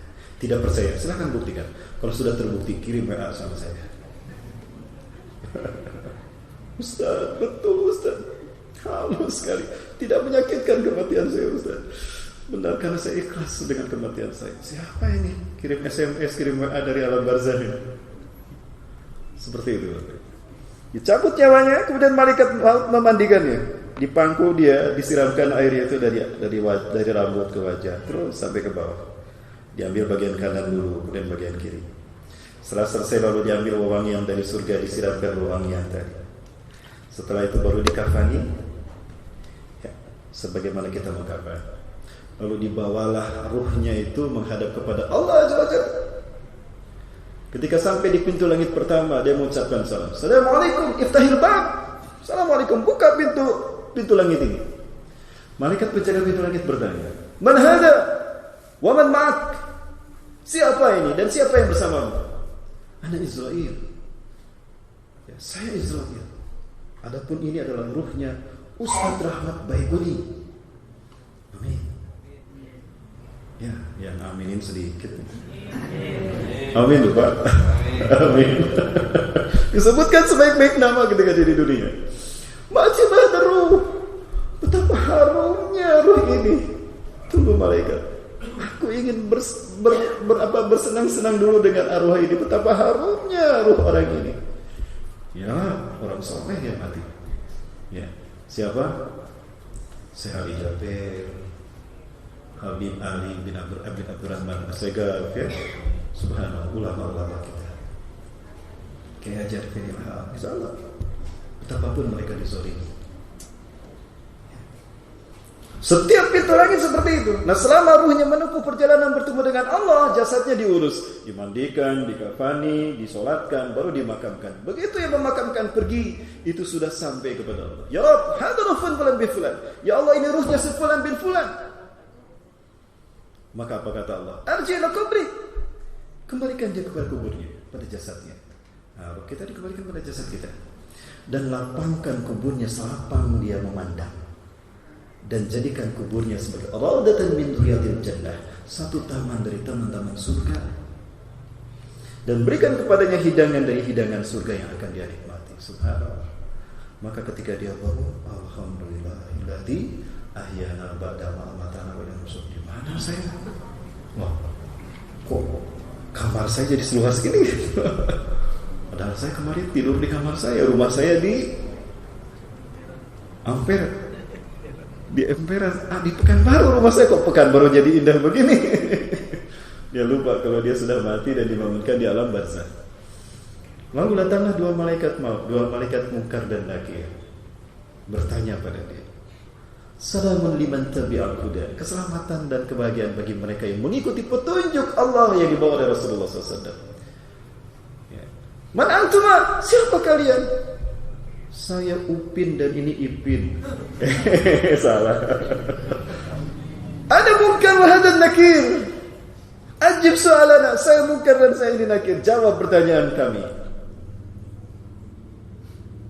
Tidak percaya? Silahkan buktikan. Kalau sudah terbukti, kirim WA sama saya. Ustaz, betul Ustaz, halus sekali, tidak menyakitkan kematian saya Ustaz. Benar, karena saya ikhlas dengan kematian saya. Siapa ini? Kirim SMS, kirim WA dari alam barzah ini. Seperti itu. Dicabut nyawanya, kemudian malaikat memandikannya. Dipangku dia, disiramkan air itu dari rambut ke wajah, terus sampai ke bawah. Diambil bagian kanan dulu, kemudian bagian kiri. Setelah selesai lalu diambil wewangian dari surga, disiramkan wewangian tadi. Setelah itu baru dikafani, ya, sebagaimana kita mengkafan. Lalu dibawalah ruhnya itu menghadap kepada Allah Azza wa Jalla. Ketika sampai di pintu langit pertama, dia mengucapkan salam. Assalamualaikum, iftahil bab. Assalamualaikum, buka pintu langit ini. Malaikat penjaga pintu langit bertanya, Man hada? Wa man ma'ak? Siapa ini dan siapa yang bersamamu? Ana Israil. Ya, saya Israil. Adapun ini adalah ruhnya Ustaz Rahmat Baiguni. Amin. Ya, yang aminin sedikit. Amin Pak. Amin. Disebutkan sebaik-baik nama ketika di dunia. Ma'jibah ruh. Betapa harumnya ruh ini. Tunggu malaikat. Aku ingin bersenang-senang dulu dengan arwah ini. Betapa harumnya ruh orang ini. Ya, orang soleh yang mati. Ya, siapa? Syekh Ali Jabir, Habib Ali bin Abdurrahman As-Segaf, ya. Subhanallah, ulama-ulama kita. Kayak ajar Ilham, insyaallah. Betapapun mereka dizalimi. Setiap pintu langit seperti itu. Nah, selama ruhnya menempuh perjalanan bertemu dengan Allah, jasadnya diurus, dimandikan, dikafani, disolatkan, baru dimakamkan. Begitu yang memakamkan pergi, itu sudah sampai kepada Allah. Ya Rabb, hadha ruhun fulan bin fulan. Ya Allah, ini ruhnya si fulan bin fulan. Maka apa kata Allah? Arji ila kubri. Kembalikan dia kepada kuburnya, pada jasadnya. Nah, kita dikembalikan pada jasad kita. Dan lapangkan kuburnya selapang dia memandang. Dan jadikan kuburnya sebagai raudatan min riyadil jannah, satu taman dari taman-taman surga. Dan berikan kepadanya hidangan dari hidangan surga yang akan dia nikmati. Subhanallah. Maka ketika dia bangun, alhamdulillahilladzi ahyana ba'da ma amatana wa nusyur. Di mana saya? Wah, kok kamar saya jadi seluas ini? Padahal saya kemarin tidur di kamar saya, rumah saya di Ampere. Di Ampera, di Pekanbaru rumah saya, kok Pekanbaru jadi indah begini. Dia lupa kalau dia sudah mati dan dibangunkan di alam barzakh. Lalu datanglah dua malaikat maut, dua malaikat Munkar dan Nakir, bertanya pada dia, Salamun liman tabi'al huda, keselamatan dan kebahagiaan bagi mereka yang mengikuti petunjuk Allah yang dibawa oleh Rasulullah SAW. Ya. Man antuma, siapa kalian? Saya Upin dan ini Ipin. Salah. Ada Munkar wa hadha Nakir. Ajib soalana, saya Munkar dan saya ini Nakir. Jawab pertanyaan kami.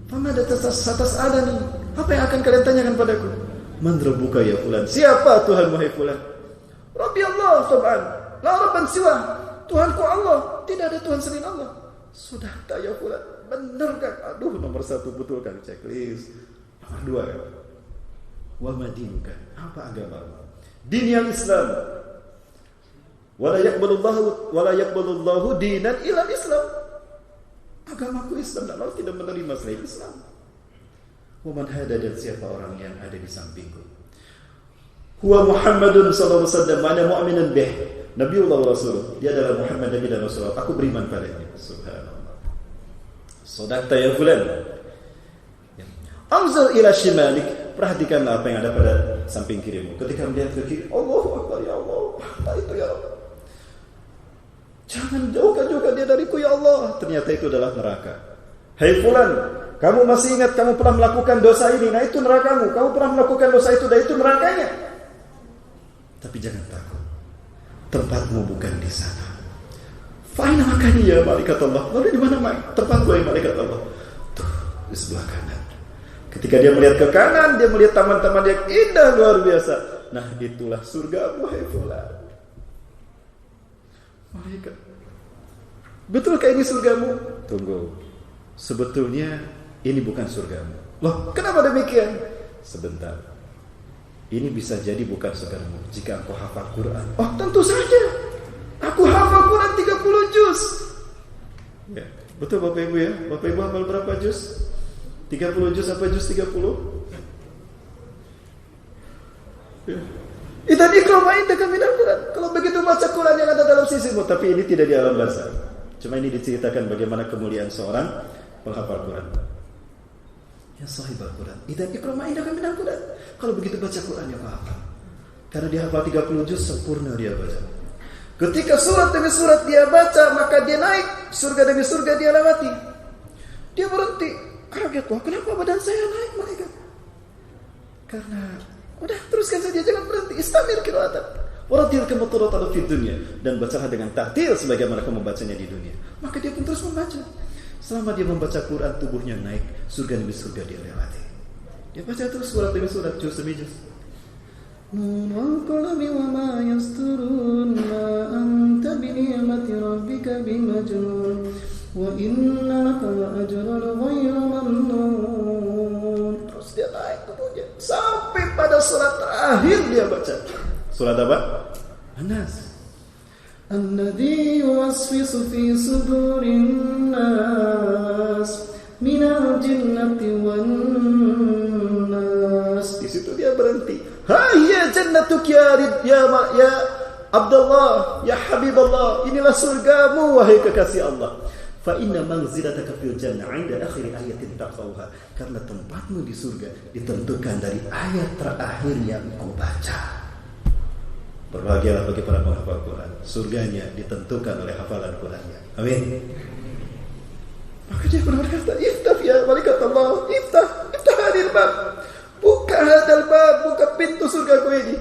Famada atas ada nih. Apa yang akan kalian tanyakan padaku? Man rabbuka ya fulan? Siapa Tuhanmu hai fulan? Rabbi Allah subhan. La rabban siwa. Tuhanku Allah, tidak ada Tuhan selain Allah. Sudah tak ya fulan? Benar kan? Aduh, nomor 1 betul kan, checklist. Nomor 2 kan? Wa madinuka, apa agamamu? Din yang Islam. Wala yaqbalullahu dinan illa Islam. Agamaku Islam, Allah tidak menerima selain Islam. Wa man hada, dan siapa orang yang ada di sampingku? Huwa Muhammadun sallallahu alaihi wasallam, ana mu'minun bih. Nabiullah wa rasul. Dia adalah Muhammad nabi dan rasul. Aku beriman padanya. Subhanallah. Sodakta ya fulan. Anzur ila shimalik, perhatikanlah apa yang ada pada samping kirimu. Ketika melihat ke kiri, Allahu Akbar ya Allah. Apa itu ya Allah? Jangan jauhkan dia dariku ya Allah. Ternyata itu adalah neraka. Hai fulan, kamu masih ingat kamu pernah melakukan dosa ini? Nah, itu nerakamu. Kamu pernah melakukan dosa itu, dan itu nerakanya. Tapi jangan takut. Tempatmu bukan di sana. Fa'ina makani ya malaikat Allah. Lalu di mana tempat gue ya malaikat Allah? Tuh, di sebelah kanan. Ketika dia melihat ke kanan, dia melihat taman-taman yang indah luar biasa. Nah, itulah surga wahai fulan. Malaikat, betulkah ini surgamu? Tunggu. Sebetulnya ini bukan surgamu. Loh, kenapa demikian? Sebentar. Ini bisa jadi bukan surgamu jika engkau hafal Quran. Oh, tentu saja. Aku hafal Quran 30 juz. Ya, betul Bapak Ibu ya? Bapak Ibu hafal berapa juz? 30 juz apa juz 30? Ya. Idan ikram indaka minal Quran. Kalau begitu baca Quran yang ada dalam sisimu, tapi ini tidak di alam barzakh. Cuma ini diceritakan bagaimana kemuliaan seorang penghafal Quran. Ya sahibul Quran. Idan ikram indaka minal Quran. Kalau begitu baca Quran yang hafal. Karena dia hafal 30 juz sempurna dia baca. Ketika surat demi surat dia baca, maka dia naik surga demi surga dia lewati. Dia berhenti, kaget, wah kenapa badan saya naik malaikat? Karena udah teruskan saja, jangan berhenti. Istamir qira'atan waratil kama turatalu fid dunya, dan bacalah dengan tartil sebagaimana kamu membacanya di dunia. Maka dia pun terus membaca. Selama dia membaca Quran, tubuhnya naik, surga demi surga dia lewati. Dia baca terus surat demi surat, juz demi juz. Nun wal qalami wa ma yasturun ma anta bi ni'mati rabbika bimajnun wa inna laka la ajran ghayra mamnun. Terus dia naik tubuhnya sampai pada surat terakhir dia baca. Surat apa? An-Nas. Alladzi yuwaswisu fi sudurin nas minal jinnati wan nas. Di situ dia berhenti. Hayya jannatuk ya Abdullah, ya Habiballah, inilah surgamu wahai kekasih Allah. Fa inna manzilataka fil jannah 'inda akhir ayatin taqra'uha. Karena tempatmu di surga ditentukan dari ayat terakhir yang kau baca. Berbahagialah bagi para penghafal Quran, surganya ditentukan oleh hafalan Qurannya. Amin. Maka dia berkata, iftah ya malaikat Allah, iftah hadil bab, buka hadal bab, buka pintu surgaku ini.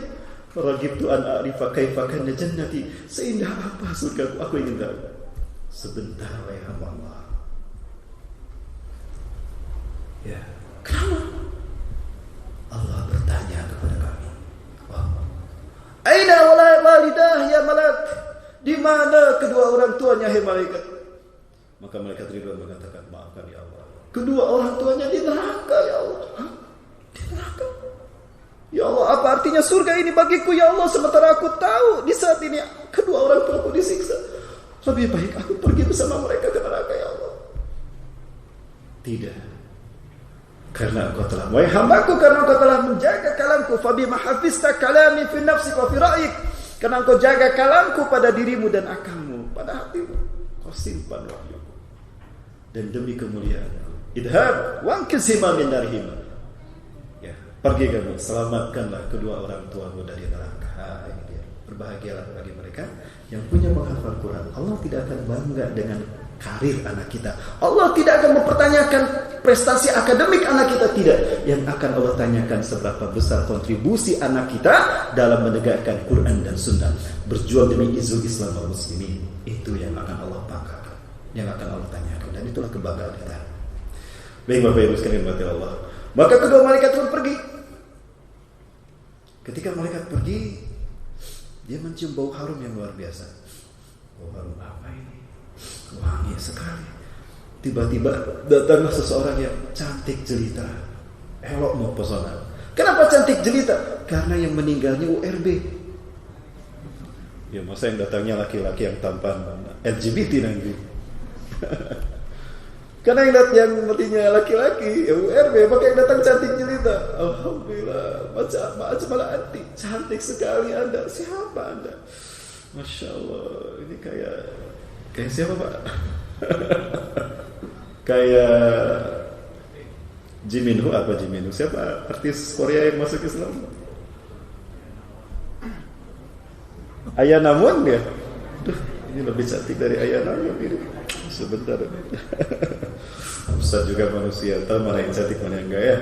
Ragibtu an a'rifa kaifa kana jannati, seindah apa surgaku, aku ingin tahu. Sebentar wahai hamba Allah. Ya, kenapa? Allah bertanya kepada kami, aina walidah ya malak? Di mana kedua orang tuanya hai malaikat? Maka malaikat Ridwan mengatakan, maafkan ya Allah, kedua orang tuanya di neraka ya Allah. Di neraka. Ya Allah, apa artinya surga ini bagiku ya Allah, sementara aku tahu di saat ini kedua orang tuaku disiksa. Lebih baik aku pergi bersama mereka ke neraka ya Allah. Tidak. Karena engkau telah, wahai hambaku, karena engkau telah menjaga kalamku, fabima hafizta kalami fi nafsik wa fi ra'ik, karena engkau jaga kalamku pada dirimu dan akalmu, pada hatimu, kau simpan wahyuku. Dan demi kemuliaanku, idhab wankizima min darhim, ya, pergi kamu, selamatkanlah kedua orang tuamu dari neraka. Ini dia. Berbahagialah bagi mereka yang punya menghafal Quran. Allah tidak akan bangga dengan karir anak kita. Allah tidak akan mempertanyakan prestasi akademik anak kita, tidak. Yang akan Allah tanyakan seberapa besar kontribusi anak kita dalam menegakkan Quran dan Sunnah, berjuang demi izul Islam wal muslimin. Itu yang akan Allah banggakan, yang akan Allah tanyakan, dan itulah kebanggaan kita. Baik Bapak Ibu sekalian mati Allah. Maka kedua malaikat pun pergi. Ketika malaikat pergi, dia mencium bau harum yang luar biasa. Bau harum apa ini? Wangi sekali. Tiba-tiba datanglah seseorang yang cantik jelita, elok mempesona. Kenapa cantik jelita? Karena yang meninggalnya URB. Ya masa yang datangnya laki-laki yang tampan LGBT nanti. Karena yang matinya laki-laki ya URB, maka yang datang cantik jelita. Alhamdulillah, macam malah anti. Cantik sekali Anda. Siapa Anda? Masya Allah, ini kayak siapa Pak? Kayak Jiminho apa Jiminho? Siapa artis Korea yang masuk Islam? Ayah Namun ya? Duh, ini lebih cantik dari Ayah Namun ini. Sebentar. Ustaz juga manusia, tahu mana yang cantik mana yang enggak ya?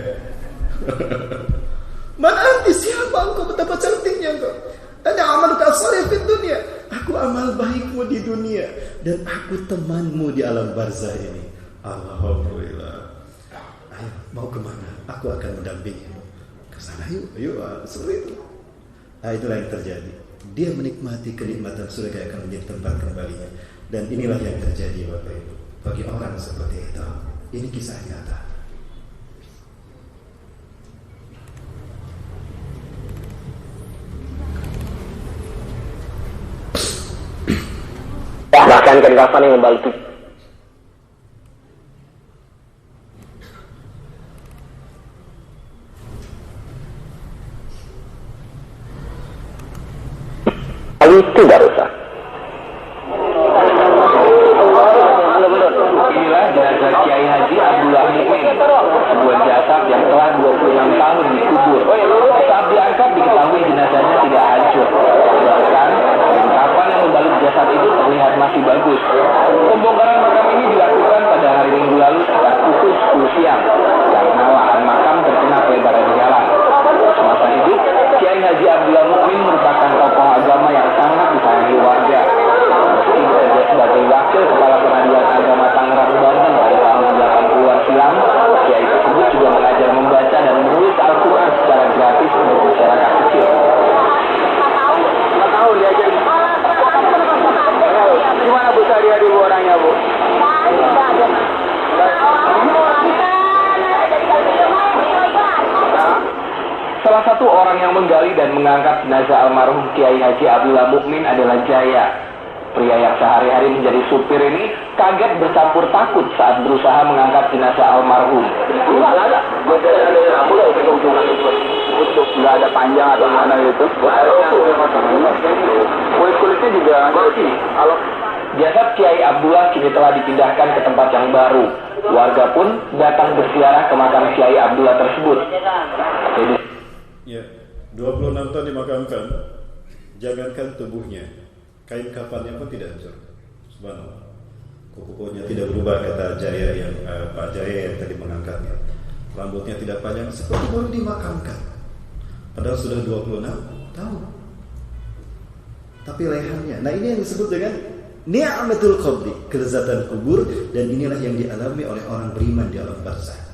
Mana anti, siapa engkau, betapa cantiknya engkau? Tanya amal kasar di dunia. Aku amal baikmu di dunia dan aku temanmu di alam barzah ini. Alhamdulillah. Ayo, mau kemana? Aku akan mendampingimu. Ke sana yuk, seperti itu. Nah, itulah yang terjadi. Dia menikmati kenikmatan surga yang akan menjadi tempat kembalinya. Dan inilah yang terjadi Bapak Ibu bagi orang seperti itu. Ini kisah nyata. Bahkan kekerasan yang membalikkan itu tidak rusak. Inilah jenazah Kiai Haji Abdullah Mukmin, sebuah jasad yang telah 26 tahun dikubur. Saat diangkat diketahui jenazahnya tidak hancur. Bahkan kapan yang membalut jasad itu terlihat masih bagus. Pembongkaran Salah satu orang yang menggali dan mengangkat jenazah almarhum Kiai Haji Abdullah Mukmin adalah Jaya. Pria yang sehari-hari menjadi supir ini kaget bercampur takut saat berusaha mengangkat jenazah almarhum. Enggak ada. Enggak ada panjang atau mana gitu. Kulit-kulitnya juga masih. Jasad Kiai Abdullah kini telah dipindahkan ke tempat yang baru. Warga pun datang berziarah ke makam Kiai Abdullah tersebut. Ya, 26 tahun dimakamkan, jangankan tubuhnya, kain kafannya pun tidak hancur. Subhanallah. Kuku-kukunya tidak berubah, kata Jaya yang Pak Jaya yang tadi mengangkatnya. Rambutnya tidak panjang, seperti baru dimakamkan. Padahal sudah 26 tahun. Tapi lehernya, nah ini yang disebut dengan ni'matul qabri, kelezatan kubur, dan inilah yang dialami oleh orang beriman di alam barzakh.